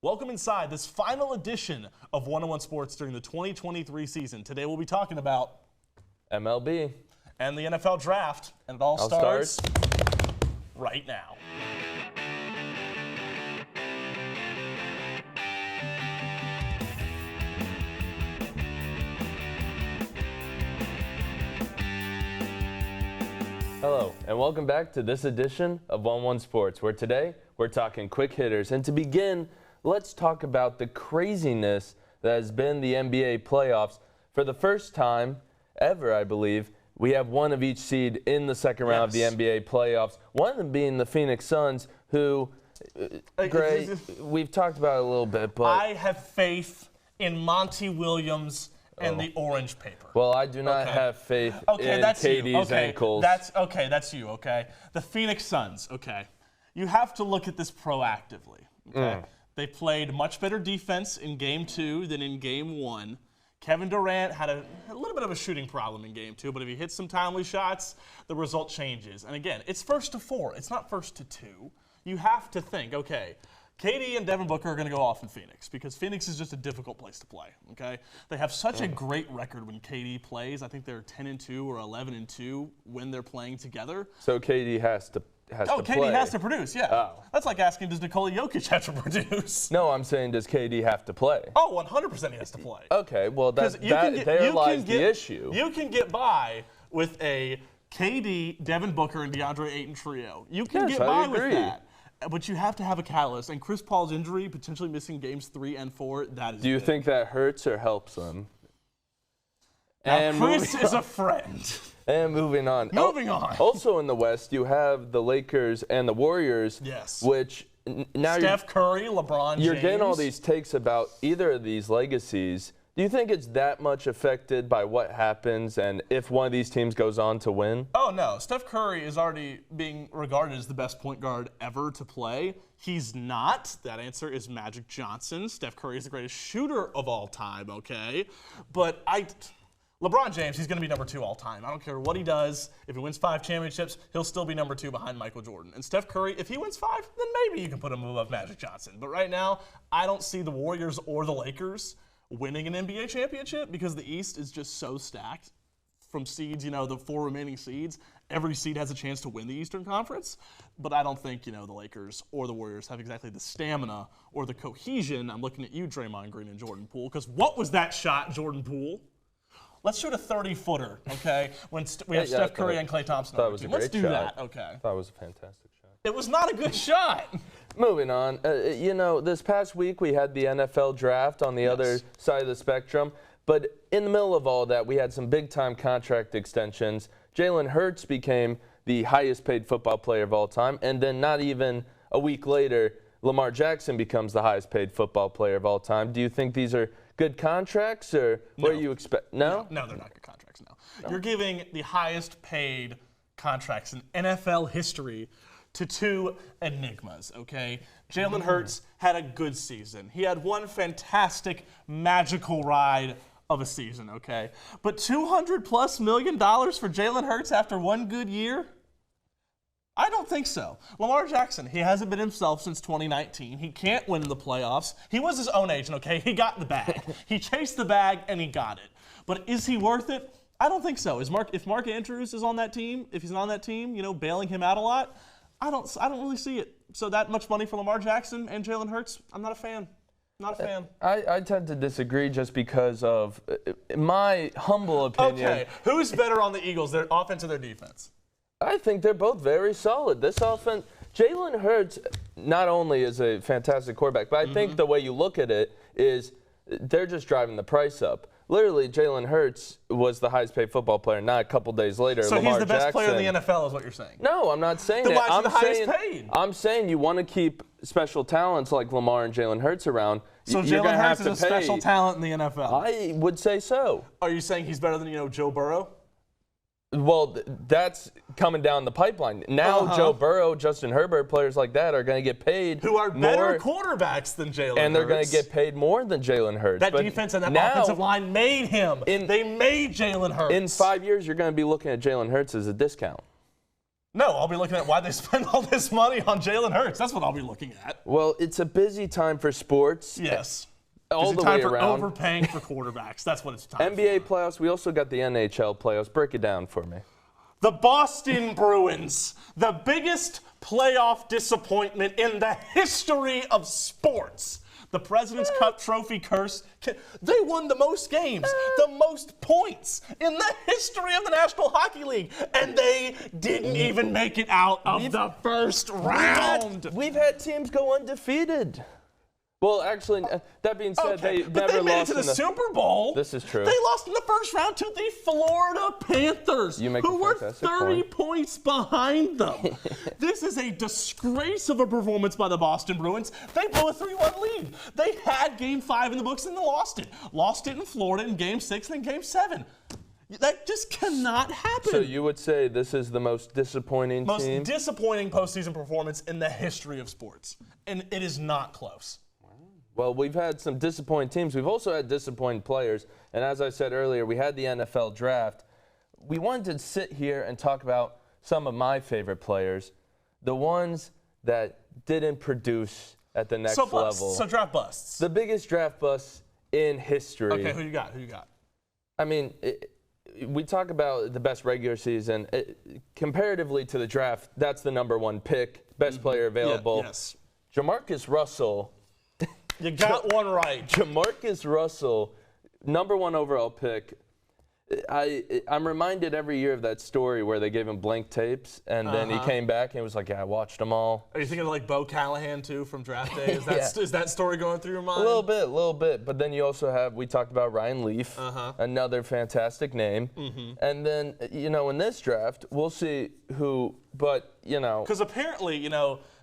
Welcome inside this final edition of 101 Sports during the 2023 season. Today we'll be talking about MLB and the NFL Draft, and it all starts right now. Hello, and welcome back to this edition of 101 Sports, where today we're talking quick hitters. And to begin, let's talk about the craziness that has been the NBA playoffs. For the first time ever, I believe, we have one of each seed in the second round of the NBA playoffs, one of them being the Phoenix Suns, who, Gray, we've talked about it a little bit, but I have faith in Monty Williams and the orange paper. Well, I do not have faith in that's KD's ankles. That's you, okay? The Phoenix Suns, okay. You have to look at this proactively, okay? They played much better defense in Game 2 than in Game 1. Kevin Durant had a little bit of a shooting problem in Game 2, but if he hits some timely shots, the result changes. And again, it's 1st to 4. It's not 1st to 2. You have to think, okay, KD and Devin Booker are going to go off in Phoenix because Phoenix is just a difficult place to play, okay? They have such a great record when KD plays. I think they're 10-2 or 11-2 when they're playing together. So KD has to play. KD has to produce, yeah. Oh. That's like asking, does Nikola Jokic have to produce? No, I'm saying, does KD have to play? Oh, 100% he has to play. Okay, well, there lies the issue. You can get by with a KD, Devin Booker, and DeAndre Ayton trio. You can get by with that. But you have to have a catalyst, and Chris Paul's injury, potentially missing games 3 and 4, that is Do you big. think that hurts or helps them? Now, Chris is a friend. And moving on. Moving on. Also in the West, you have the Lakers and the Warriors, which now Steph Curry, LeBron James. You're getting all these takes about either of these legacies. Do you think it's that much affected by what happens and if one of these teams goes on to win? Oh, no. Steph Curry is already being regarded as the best point guard ever to play. He's not. That answer is Magic Johnson. Steph Curry is the greatest shooter of all time, okay? But LeBron James, he's going to be number 2 all time. I don't care what he does. If he wins 5 championships, he'll still be number 2 behind Michael Jordan. And Steph Curry, if he wins 5, then maybe you can put him above Magic Johnson. But right now, I don't see the Warriors or the Lakers winning an NBA championship because the East is just so stacked from seeds, the 4 remaining seeds. Every seed has a chance to win the Eastern Conference. But I don't think, the Lakers or the Warriors have exactly the stamina or the cohesion. I'm looking at you, Draymond Green and Jordan Poole, because what was that shot, Jordan Poole? Let's shoot a 30-footer, okay, when we have Steph Curry and Klay Thompson on our team. Let's do that, okay. That was a fantastic shot. It was not a good shot. Moving on, this past week we had the NFL Draft on the other side of the spectrum, but in the middle of all that, we had some big-time contract extensions. Jalen Hurts became the highest-paid football player of all time, and then not even a week later, Lamar Jackson becomes the highest-paid football player of all time. Do you think these are good contracts, or what do you expect? No? No, they're not good contracts, no. You're giving the highest-paid contracts in NFL history to 2 enigmas, okay? Jalen Hurts had a good season. He had one fantastic, magical ride of a season, okay? But $200+ million for Jalen Hurts after one good year? I don't think so. Lamar Jackson, he hasn't been himself since 2019. He can't win in the playoffs. He was his own agent, okay? He got the bag. He chased the bag, and he got it. But is he worth it? I don't think so. If Mark Andrews is on that team, if he's on that team, bailing him out a lot, I don't really see it. So that much money for Lamar Jackson and Jalen Hurts, I'm not a fan. Not a fan. I tend to disagree just because of my humble opinion. Okay, who's better on the Eagles, their offense or their defense? I think they're both very solid. This offense, Jalen Hurts not only is a fantastic quarterback, but I think the way you look at it is they're just driving the price up. Literally, Jalen Hurts was the highest-paid football player. Not a couple days later, so Lamar he's the best Jackson, player in the NFL, is what you're saying? No, I'm not saying then that. Why is he the highest paid? I'm saying you want to keep special talents like Lamar and Jalen Hurts around. So Jalen Hurts is a special talent in the NFL. I would say so. Are you saying he's better than Joe Burrow? Well, that's coming down the pipeline. Now Joe Burrow, Justin Herbert, players like that are going to get paid who are better quarterbacks than Jalen Hurts. And they're going to get paid more than Jalen Hurts. That defense and that offensive line made him. They made Jalen Hurts. In 5 years, you're going to be looking at Jalen Hurts as a discount. No, I'll be looking at why they spend all this money on Jalen Hurts. That's what I'll be looking at. Well, it's a busy time for sports. Yes. All Busy the time way for around. overpaying for quarterbacks. That's what it's time NBA for. playoffs. We also got the NHL playoffs. Break it down for me. The Boston Bruins, the biggest playoff disappointment in the history of sports. The President's Cup trophy curse. They won the most games, the most points in the history of the National Hockey League, and they didn't even make it out of the first round. We've had teams go undefeated. Well, actually, that being said, Okay, they but never they made lost it to the Super Bowl. This is true. They lost in the first round to the Florida Panthers, You make a who were fantastic 30 point. points behind them. This is a disgrace of a performance by the Boston Bruins. They blew a 3-1 lead. They had Game 5 in the books and they lost it. Lost it in Florida in Game 6 and then Game 7. That just cannot happen. So you would say this is the most disappointing Most team? disappointing postseason performance in the history of sports. And it is not close. Well, we've had some disappointing teams. We've also had disappointing players. And as I said earlier, we had the NFL draft. We wanted to sit here and talk about some of my favorite players, the ones that didn't produce at the next level. So draft busts. The biggest draft busts in history. Okay, who you got? Who you got? I mean, we talk about the best regular season. Comparatively to the draft, that's the number one pick, best player available. Yeah, yes. Jamarcus Russell. You got one right. Jamarcus Russell, number one overall pick. I'm reminded every year of that story where they gave him blank tapes, and then he came back and was like, yeah, I watched them all. Are you thinking of like Bo Callahan, too, from draft day? Is that story going through your mind? A little bit. But then you also have, we talked about Ryan Leaf, another fantastic name. And then, in this draft, we'll see who, but. Because apparently,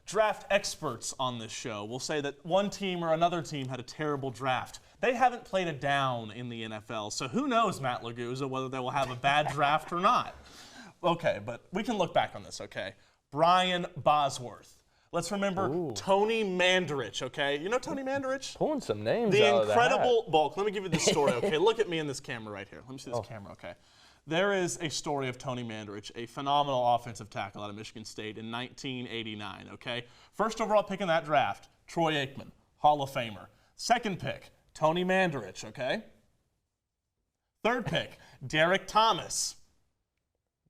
draft experts on this show will say that one team or another team had a terrible draft. They haven't played it down in the NFL, so who knows, Matt Laguza, whether they will have a bad draft or not. Okay, but we can look back on this, okay? Brian Bosworth. Let's remember Tony Mandarich, okay? You know Tony Mandarich? Pulling some names The out of the hat. incredible bulk. Let me give you this story, okay? Look at me in this camera right here. Let me see this camera, okay? There is a story of Tony Mandarich, a phenomenal offensive tackle out of Michigan State in 1989, okay? First overall pick in that draft, Troy Aikman, Hall of Famer. Second pick, Tony Mandarich, okay? Third pick, Derek Thomas,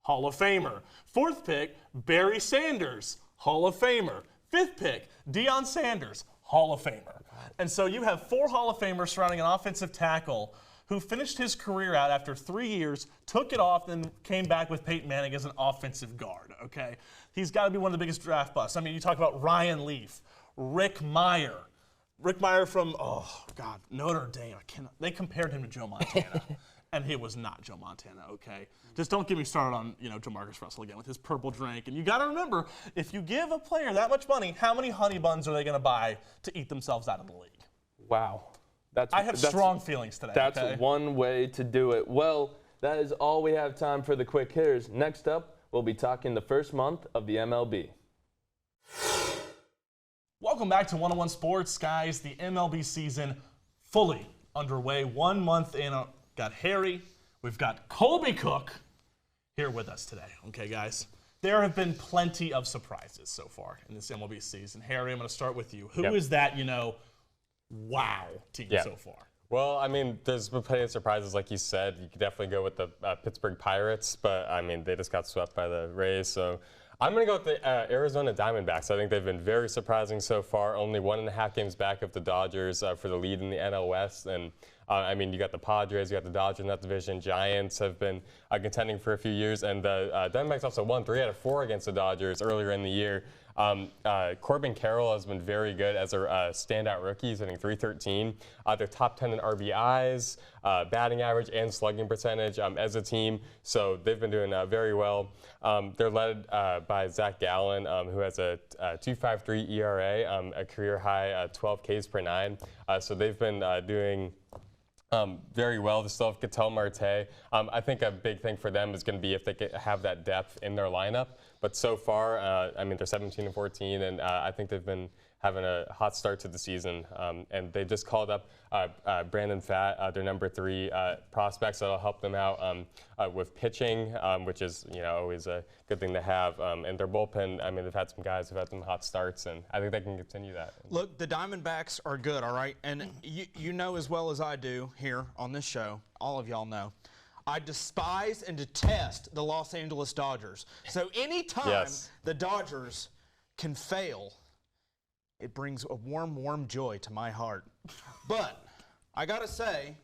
Hall of Famer. Fourth pick, Barry Sanders, Hall of Famer. Fifth pick, Deion Sanders, Hall of Famer. And so you have 4 Hall of Famers surrounding an offensive tackle who finished his career out after 3 years, took it off, then came back with Peyton Manning as an offensive guard, okay? He's got to be one of the biggest draft busts. I mean, you talk about Ryan Leaf, Rick Meyer. Rick Meyer from, Notre Dame. They compared him to Joe Montana, and he was not Joe Montana, okay? Just don't get me started on, Jamarcus Russell again with his purple drink. And you got to remember, if you give a player that much money, how many honey buns are they going to buy to eat themselves out of the league? Wow. I have strong feelings today. That's okay? one way to do it. Well, that is all we have time for the quick hitters. Next up, we'll be talking the first month of the MLB. Welcome back to 101 Sports, guys. The MLB season fully underway. 1 month in. Got Harry. We've got Colby Cook here with us today. Okay, guys. There have been plenty of surprises so far in this MLB season. Harry, I'm going to start with you. Who is that, wow team so far? Well, I mean, there's been plenty of surprises, like you said. You could definitely go with the Pittsburgh Pirates, but, I mean, they just got swept by the Rays. So I'm going to go with the Arizona Diamondbacks. I think they've been very surprising so far. Only 1.5 games back of the Dodgers for the lead in the NL West. And, I mean, you got the Padres, you got the Dodgers in that division. Giants have been contending for a few years. And the Diamondbacks also won 3 out of 4 against the Dodgers earlier in the year. Corbin Carroll has been very good as a standout rookie. He's hitting .313. They're top 10 in RBIs, batting average, and slugging percentage as a team. So they've been doing very well. They're led by Zach Gallen, who has a 2.53 ERA, a career high 12 Ks per 9. So they've been doing very well. They still have Ketel Marte. I think a big thing for them is going to be if they have that depth in their lineup. But so far, I mean, they're 17-14, and I think they've been having a hot start to the season. And they just called up Brandon Pfaadt, their number 3 prospect, so that'll help them out with pitching, which is always a good thing to have. And their bullpen, I mean, they've had some guys who've had some hot starts, and I think they can continue that. Look, the Diamondbacks are good, all right? And you know as well as I do here on this show, all of y'all know, I despise and detest the Los Angeles Dodgers. So anytime the Dodgers can fail, it brings a warm, warm joy to my heart. But I got to say,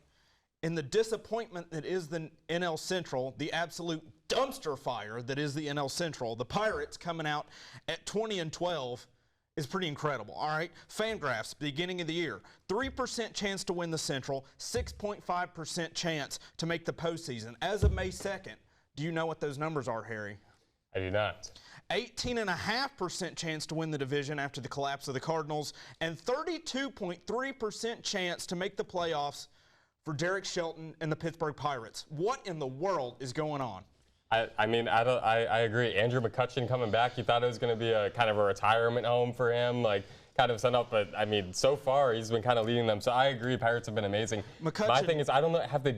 in the disappointment that is the NL Central, the absolute dumpster fire that is the NL Central, the Pirates coming out at 20-12 is pretty incredible, all right? Fangraphs, beginning of the year, 3% chance to win the Central, 6.5% chance to make the postseason. As of May 2nd, do you know what those numbers are, Harry? I do not. 18.5% chance to win the division after the collapse of the Cardinals, and 32.3% chance to make the playoffs for Derek Shelton and the Pittsburgh Pirates. What in the world is going on? I mean, I agree. Andrew McCutchen coming back, you thought it was going to be a kind of a retirement home for him, like kind of set up, but I mean, so far he's been kind of leading them. So I agree, Pirates have been amazing. My thing is, I don't know, have they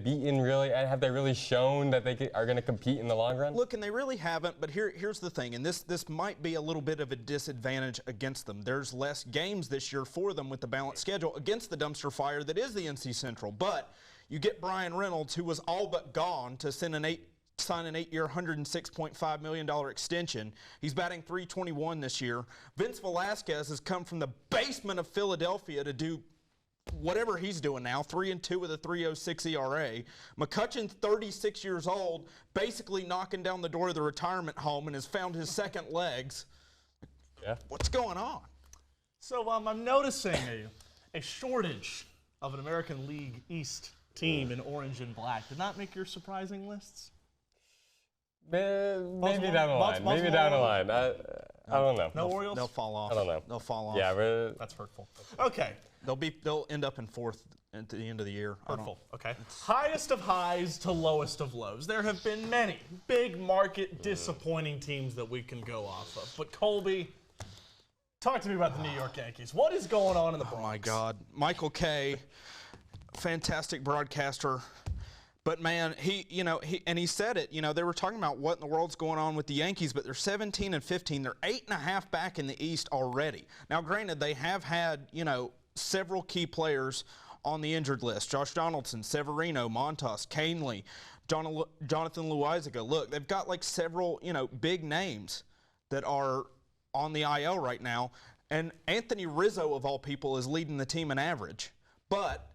really shown that they are going to compete in the long run? Look, and they really haven't, but here's the thing, and this might be a little bit of a disadvantage against them. There's less games this year for them with the balanced schedule against the dumpster fire that is the NC Central. But you get Brian Reynolds, who was all but gone, to sign an 8-year, $106.5 million extension. He's batting .321 this year. Vince Velasquez has come from the basement of Philadelphia to do whatever he's doing now, 3-2 with a .306 ERA. McCutchen's 36 years old, basically knocking down the door of the retirement home and has found his second legs. Yeah. What's going on? So I'm noticing a shortage of an American League East team in orange and black. Did not make your surprising lists? Maybe down the line. Maybe down the line. I don't know. No Orioles? They'll fall off. I don't know. They'll fall off. Yeah, That's hurtful. Okay. They'll end up in 4th at the end of the year. Hurtful. Okay. Highest of highs to lowest of lows. There have been many big market disappointing teams that we can go off of. But Colby, talk to me about the New York Yankees. What is going on in the Bronx? Oh my God. Michael Kay, fantastic broadcaster. But man, he said it. They were talking about what in the world's going on with the Yankees, but they're 17-15. They're 8.5 back in the East already. Now, granted, they have had several key players on the injured list: Josh Donaldson, Severino, Montas, Canely, Jonathan Loaizaga. Look, they've got like several big names that are on the IL right now, and Anthony Rizzo of all people is leading the team in average. But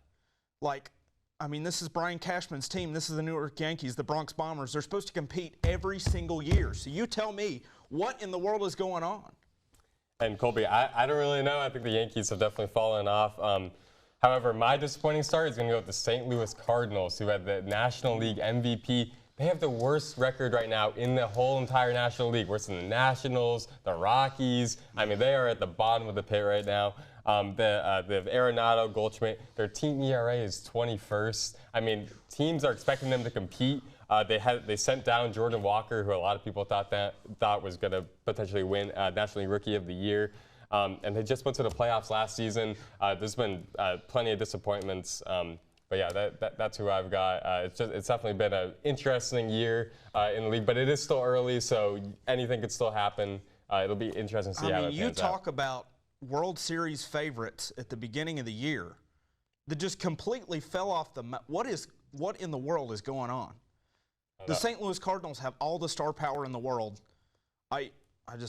this is Brian Cashman's team. This is the New York Yankees, the Bronx Bombers. They're supposed to compete every single year. So you tell me, what in the world is going on? And Colby, I don't really know. I think the Yankees have definitely fallen off. However, my disappointing start is going to go with the St. Louis Cardinals, who had the National League MVP. They have the worst record right now in the whole entire National League, worse than the Nationals, the Rockies. I mean, they are at the bottom of the pit right now. They have Arenado, Goldschmidt. Their team ERA is 21st. I mean, teams are expecting them to compete. They sent down Jordan Walker, who a lot of people thought was going to potentially win National League Rookie of the Year. And they just went to the playoffs last season. There's been plenty of disappointments. But yeah, that's who I've got. It's definitely been an interesting year in the league, but it is still early, so anything could still happen. It'll be interesting to see how it pans out. You talk about World Series favorites at the beginning of the year that just completely fell off the map. What in the world is going on? The St. Louis Cardinals have all the star power in the world. I feel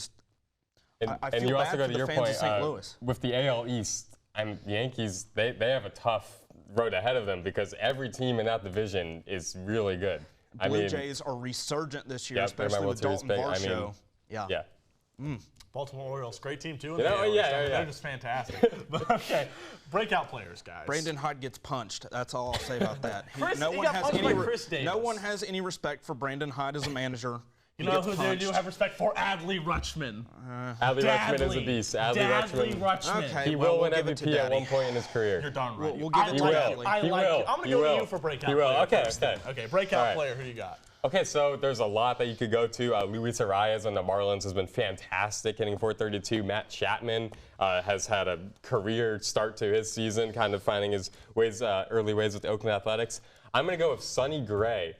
and you bad also go for to the your fans point, of St. Louis. With the AL East, the Yankees, they have a tough road ahead of them because every team in that division is really good. Blue Jays are resurgent this year, especially with Dalton Varsho. Yeah. Baltimore Orioles, great team too. They're just fantastic. But okay, breakout players, guys. Brandon Hyde gets punched. That's all I'll say about that. No one has any respect for Brandon Hyde as a manager. You know who they do have respect for? Adley Rutschman. Adley Rutschman is a beast. Adley Rutschman. Okay, he will win MVP at one point in his career. You're darn right. We'll give it to Adley. I like it. I'm going to go to you for breakout player. Okay, breakout player, who you got? Okay, so there's a lot that you could go to. Luis Arias on the Marlins has been fantastic, hitting .432. Matt Chapman has had a career start to his season, kind of finding his ways, early ways with the Oakland Athletics. I'm going to go with Sonny Gray,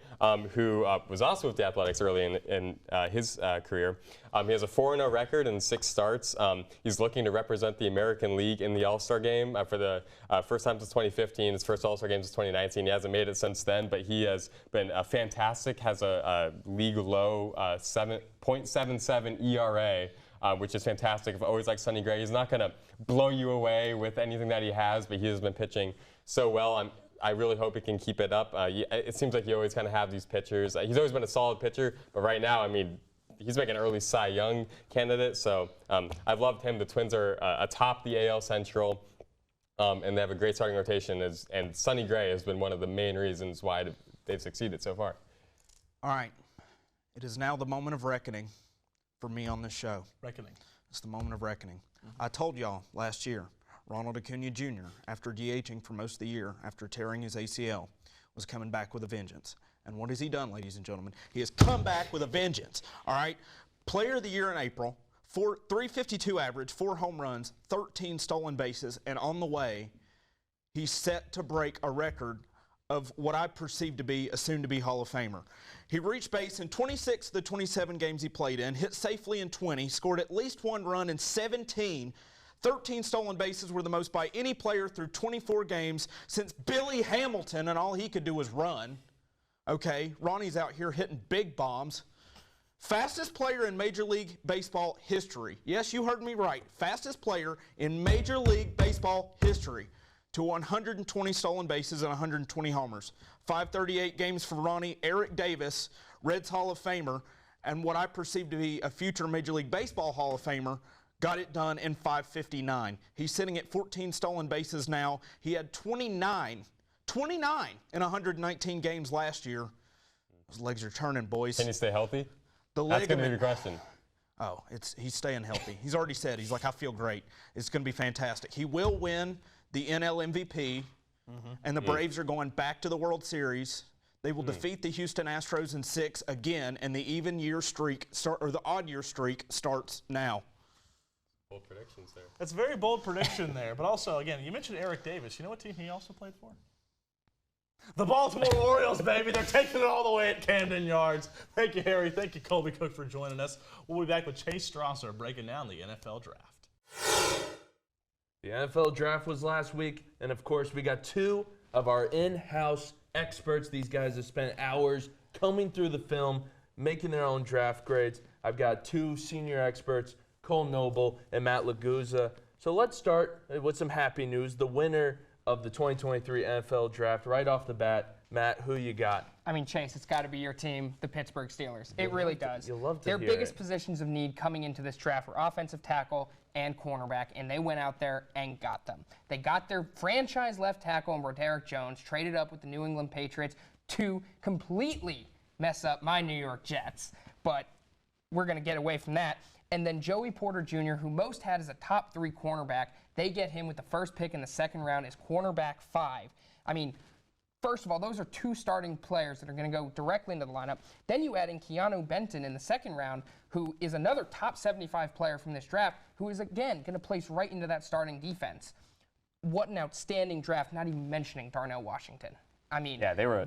who was also with the Athletics early in his career. He has a 4-0 record and 6 starts. He's looking to represent the American League in the All-Star game for the first time since 2015. His first All-Star game since 2019. He hasn't made it since then, but he has been fantastic, has a league-low 7.77 ERA. Which is fantastic. I've always liked Sonny Gray. He's not going to blow you away with anything that he has, but he has been pitching so well. I really hope he can keep it up. It seems like you always kind of have these pitchers. He's always been a solid pitcher, but right now, I mean, he's making an early Cy Young candidate. So I've loved him. The Twins are atop the AL Central, and they have a great starting rotation. And Sonny Gray has been one of the main reasons why they've succeeded so far. All right. It is now the moment of reckoning for me on this show. Reckoning. It's the moment of reckoning. I told y'all last year, Ronald Acuna Jr., after DHing for most of the year, after tearing his ACL, was coming back with a vengeance. And what has he done, ladies and gentlemen? He has come back with a vengeance. All right? Player of the year in April, 352 average, 4 home runs, 13 stolen bases, and on the way, he's set to break a record of what I perceive to be a soon-to-be Hall of Famer. He reached base in 26 of the 27 games he played in, hit safely in 20, scored at least 1 run in 17. 13 stolen bases were the most by any player through 24 games since Billy Hamilton, and all he could do was run. Okay, Ronnie's out here hitting big bombs. Fastest player in Major League Baseball history. Yes, you heard me right. Fastest player in Major League Baseball history to 120 stolen bases and 120 homers. 538 games for Ronnie. Eric Davis, Reds Hall of Famer, and what I perceive to be a future Major League Baseball Hall of Famer, got it done in 559. He's sitting at 14 stolen bases now. He had 29 in 119 games last year. His legs are turning, boys. Can he stay healthy? The That's going to be ligament. the question. Oh, he's staying healthy. He's already said, he's like, I feel great. It's going to be fantastic. He will win the NL MVP, and the Braves are going back to the World Series. They will defeat the Houston Astros in 6 again, and the the odd year streak starts now. Bold predictions there. That's a very bold prediction there. But also, again, you mentioned Eric Davis. You know what team he also played for? The Baltimore Orioles, baby. They're taking it all the way at Camden Yards. Thank you, Harry. Thank you, Colby Cook, for joining us. We'll be back with Chase Strasser breaking down the NFL Draft. The NFL Draft was last week, and of course, we got 2 of our in-house experts. These guys have spent hours combing through the film, making their own draft grades. I've got 2 senior experts, Cole Noble and Matt Laguza. So let's start with some happy news. The winner of the 2023 NFL Draft, right off the bat, Matt, who you got? I mean, Chase, it's got to be your team, the Pittsburgh Steelers. It really does. You'll love to Their hear biggest it. positions of need coming into this draft were offensive tackle and cornerback, and they went out there and got them. They got their franchise left tackle in Roderick Jones, traded up with the New England Patriots to completely mess up my New York Jets. But we're going to get away from that. And then Joey Porter Jr., who most had as a top 3 cornerback, they get him with the first pick in the 2nd round as cornerback 5. I mean, first of all, those are 2 starting players that are going to go directly into the lineup. Then you add in Keanu Benton in the 2nd round, who is another top 75 player from this draft, who is, again, going to place right into that starting defense. What an outstanding draft, not even mentioning Darnell Washington. I mean,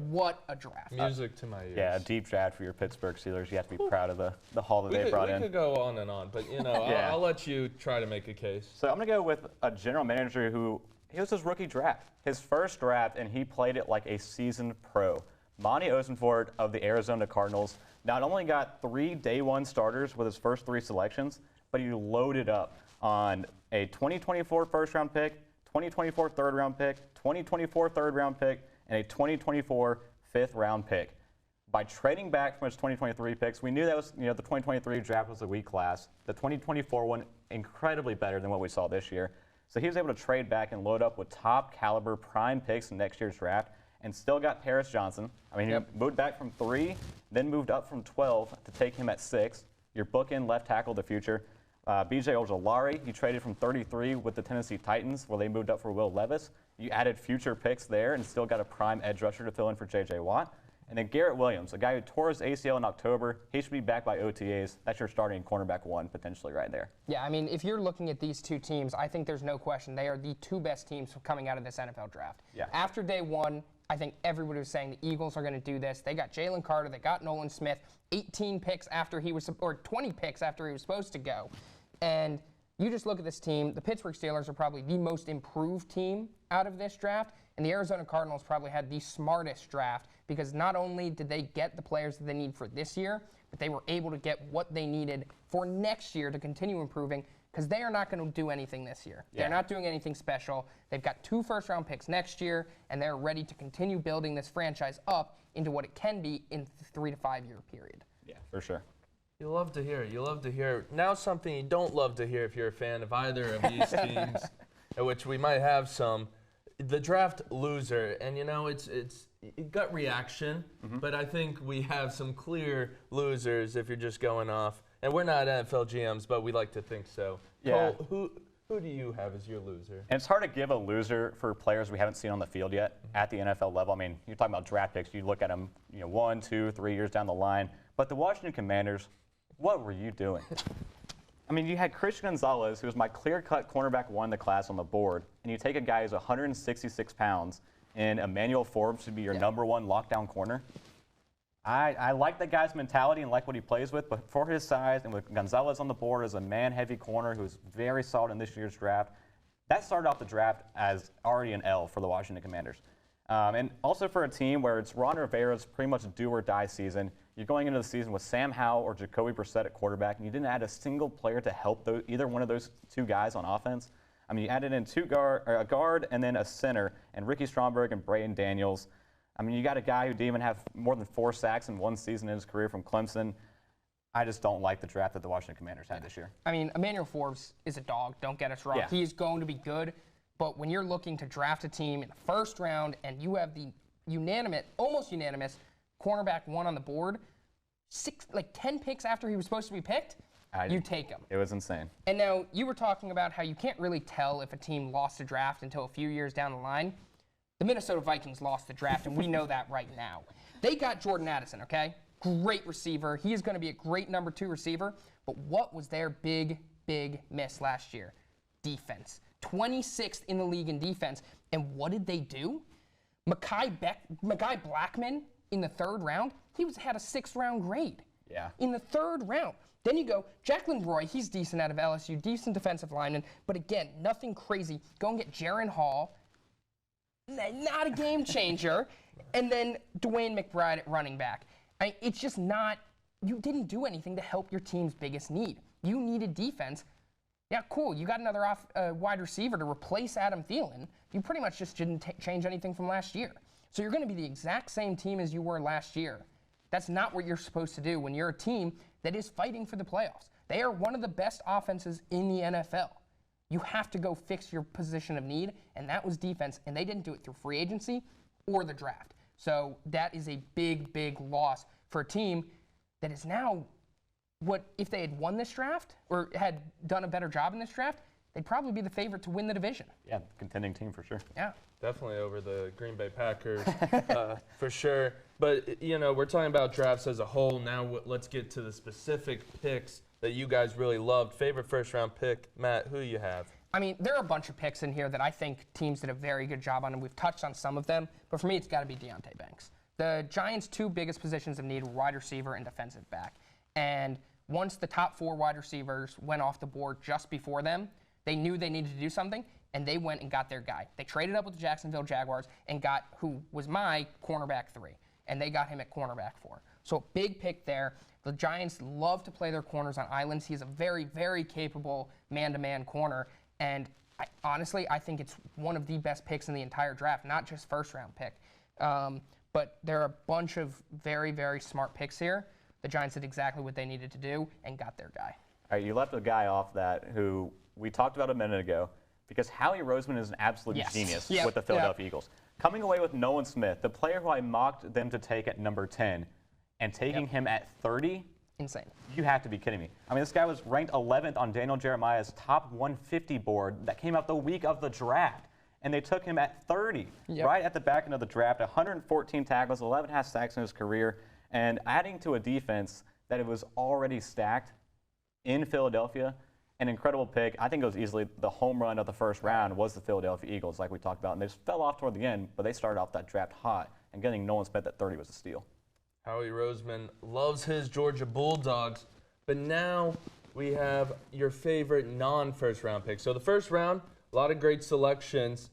what a draft. Music to my ears. Yeah, a deep draft for your Pittsburgh Steelers. You have to be proud of the haul that they brought in. We could go on and on, but, you know, Yeah. I'll let you try to make a case. So I'm going to go with a general manager who, he was his rookie draft. His first draft, and he played it like a seasoned pro. Monty Osenfort of the Arizona Cardinals not only got 3 day-1 starters with his first 3 selections, but he loaded up on a 2024 first-round pick, 2024 third-round pick, 2024 third-round pick, and a 2024 fifth-round pick. By trading back from his 2023 picks, we knew that was, the 2023 draft was a weak class. The 2024 one, incredibly better than what we saw this year. So he was able to trade back and load up with top caliber prime picks in next year's draft and still got Paris Johnson. I mean, he moved back from 3, then moved up from 12 to take him at 6. Your bookend left tackle of the future. B.J. Ojulari, you traded from 33 with the Tennessee Titans where they moved up for Will Levis. You added future picks there and still got a prime edge rusher to fill in for J.J. Watt. And then Garrett Williams, a guy who tore his ACL in October. He should be back by OTAs. That's your starting cornerback 1 potentially right there. Yeah, I mean, if you're looking at these two teams, I think there's no question they are the 2 best teams coming out of this NFL draft. Yeah. After day 1, I think everybody was saying the Eagles are going to do this. They got Jalen Carter, they got Nolan Smith, 18 picks after he was, or 20 picks after he was supposed to go. And you just look at this team, the Pittsburgh Steelers are probably the most improved team out of this draft, and the Arizona Cardinals probably had the smartest draft because not only did they get the players that they need for this year, but they were able to get what they needed for next year to continue improving because they are not going to do anything this year. Yeah. They're not doing anything special. They've got 2 first-round picks next year, and they're ready to continue building this franchise up into what it can be in the 3 to 5 year period. Yeah, for sure. You love to hear it. You love to hear it. Now something you don't love to hear if you're a fan of either of these teams, which we might have some, the draft loser. And, you know, it's gut reaction, but I think we have some clear losers if you're just going off. And we're not NFL GMs, but we like to think so. Yeah. Cole, who do you have as your loser? And it's hard to give a loser for players we haven't seen on the field yet at the NFL level. I mean, you're talking about draft picks. You look at them, 1, 2, 3 years down the line. But the Washington Commanders, what were you doing? I mean, you had Christian Gonzalez, who was my clear-cut cornerback 1 in the class on the board, and you take a guy who's 166 pounds, and Emmanuel Forbes to be your number 1 lockdown corner. I like that guy's mentality and like what he plays with, but for his size and with Gonzalez on the board as a man-heavy corner who's very solid in this year's draft, that started off the draft as already an L for the Washington Commanders. And also for a team where it's Ron Rivera's pretty much a do-or-die season. You're going into the season with Sam Howell or Jacoby Brissett at quarterback, and you didn't add a single player to help either one of those 2 guys on offense. I mean, you added in a guard and then a center, and Ricky Stromberg and Braden Daniels. I mean, you got a guy who didn't even have more than 4 sacks in 1 season in his career from Clemson. I just don't like the draft that the Washington Commanders had this year. I mean, Emmanuel Forbes is a dog, don't get us wrong. Yeah. He is going to be good, but when you're looking to draft a team in the first round and you have the almost unanimous cornerback 1 on the board, 10 picks after he was supposed to be picked, you take him. It was insane. And now you were talking about how you can't really tell if a team lost a draft until a few years down the line. The Minnesota Vikings lost the draft, and we know that right now. They got Jordan Addison, okay? Great receiver. He is going to be a great number 2 receiver. But what was their big miss last year? Defense. 26th in the league in defense. And what did they do? Mekhi Blackman in the 3rd round, he had a 6th-round grade. Yeah. In the 3rd round. Then you go, Jacqueline Roy, he's decent out of LSU, decent defensive lineman, but again, nothing crazy. Go and get Jaron Hall, not a game changer, and then Dwayne McBride at running back. It's just not, you didn't do anything to help your team's biggest need. You needed defense. Yeah, cool, you got another wide receiver to replace Adam Thielen. You pretty much just didn't change anything from last year. So you're going to be the exact same team as you were last year. That's not what you're supposed to do when you're a team that is fighting for the playoffs. They are one of the best offenses in the NFL. You have to go fix your position of need, and that was defense, and they didn't do it through free agency or the draft. So that is a big loss for a team that is now, if they had won this draft or had done a better job in this draft, they'd probably be the favorite to win the division. Yeah, contending team for sure. Yeah. Definitely over the Green Bay Packers, for sure. But, we're talking about drafts as a whole. Now let's get to the specific picks that you guys really loved. Favorite first-round pick, Matt, who you have? I mean, there are a bunch of picks in here that I think teams did a very good job on, and we've touched on some of them. But for me, it's got to be Deontay Banks. The Giants' 2 biggest positions of need were wide receiver and defensive back. And once the top 4 wide receivers went off the board just before them, they knew they needed to do something, and they went and got their guy. They traded up with the Jacksonville Jaguars and got who was my cornerback 3, and they got him at cornerback 4. So a big pick there. The Giants love to play their corners on islands. He's a very capable man-to-man corner, and honestly, I think it's one of the best picks in the entire draft, not just first-round pick. But there are a bunch of very smart picks here. The Giants did exactly what they needed to do and got their guy. All right, you left a guy off that who we talked about a minute ago because Howie Roseman is an absolute genius with the Philadelphia Eagles. Coming away with Nolan Smith, the player who I mocked them to take at number 10, and taking him at 30? Insane. You have to be kidding me. I mean, this guy was ranked 11th on Daniel Jeremiah's top 150 board that came out the week of the draft. and they took him at 30, right at the back end of the draft. 114 tackles, 11 sacks in his career, and adding to a defense that it was already stacked in Philadelphia. An incredible pick. I think it was easily the home run of the first round was the Philadelphia Eagles, like we talked about. And they just fell off toward the end, but they started off that draft hot. And getting Nolan Smith at 30 was a steal. Howie Roseman loves his Georgia Bulldogs. But now we have your favorite non-first round pick. So the first round, a lot of great selections.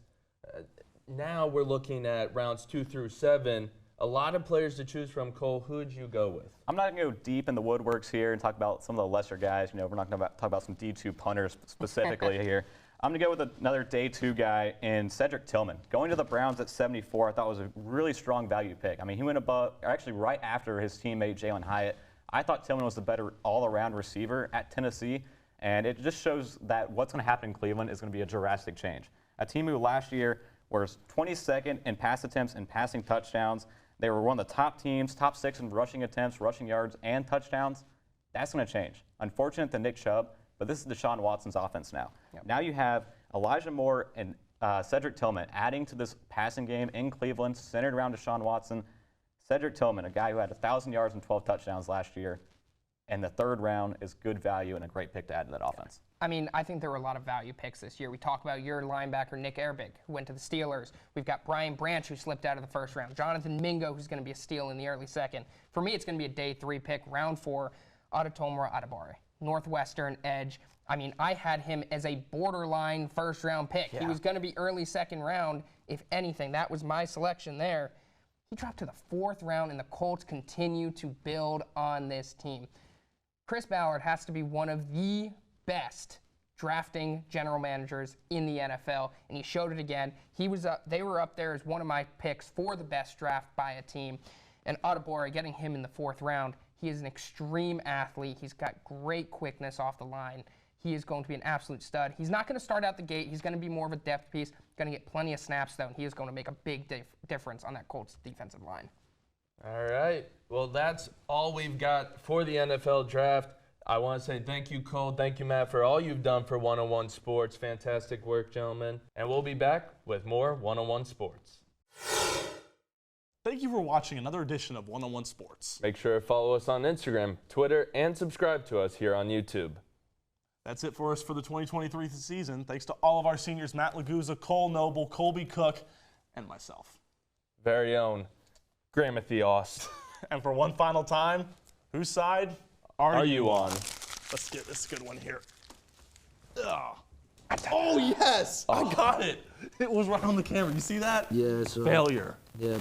Now we're looking at rounds 2 through 7. A lot of players to choose from. Cole, who'd you go with? I'm not going to go deep in the woodworks here and talk about some of the lesser guys. You know, we're not going to talk about some D2 punters specifically here. I'm going to go with another day 2 guy in Cedric Tillman. Going to the Browns at 74, I thought was a really strong value pick. I mean, he went above, or actually right after his teammate Jalen Hyatt. I thought Tillman was the better all-around receiver at Tennessee, and it just shows that what's going to happen in Cleveland is going to be a drastic change. A team who last year was 22nd in pass attempts and passing touchdowns. They were one of the top teams, top 6 in rushing attempts, rushing yards, and touchdowns. That's going to change. Unfortunate to Nick Chubb, but this is Deshaun Watson's offense now. Now you have Elijah Moore and Cedric Tillman adding to this passing game in Cleveland, centered around Deshaun Watson. Cedric Tillman, a guy who had 1,000 yards and 12 touchdowns last year, and the third round is good value and a great pick to add to that offense. I mean, I think there were a lot of value picks this year. We talk about your linebacker, Nick Erbig, who went to the Steelers. We've got Brian Branch, who slipped out of the first round. Jonathan Mingo, who's going to be a steal in the early second. For me, it's going to be a day 3 pick, round 4, Adetomora Adebawore, Northwestern edge. I mean, I had him as a borderline first-round pick. He was going to be early second round, if anything. That was my selection there. He dropped to the 4th round, and the Colts continue to build on this team. Chris Ballard has to be one of the best drafting general managers in the NFL, and he showed it again. They were up there as one of my picks for the best draft by a team. And Adebawore, getting him in the 4th round, he is an extreme athlete. He's got great quickness off the line. He is going to be an absolute stud. He's not going to start out the gate. He's going to be more of a depth piece. Going to get plenty of snaps, though, and he is going to make a big difference on that Colts defensive line. All right. Well, that's all we've got for the NFL draft. I want to say thank you, Cole. Thank you, Matt, for all you've done for 101 Sports. Fantastic work, gentlemen. And we'll be back with more 101 Sports. Thank you for watching another edition of 101 Sports. Make sure to follow us on Instagram, Twitter, and subscribe to us here on YouTube. That's it for us for the 2023 season. Thanks to all of our seniors, Matt Laguza, Cole Noble, Colby Cook, and myself. Very own Graham Theos. And for one final time, whose side are you on? Let's get this good one here. Ugh. Oh, yes! I got it. It was right on the camera. You see that? Yeah, so Failure. yeah,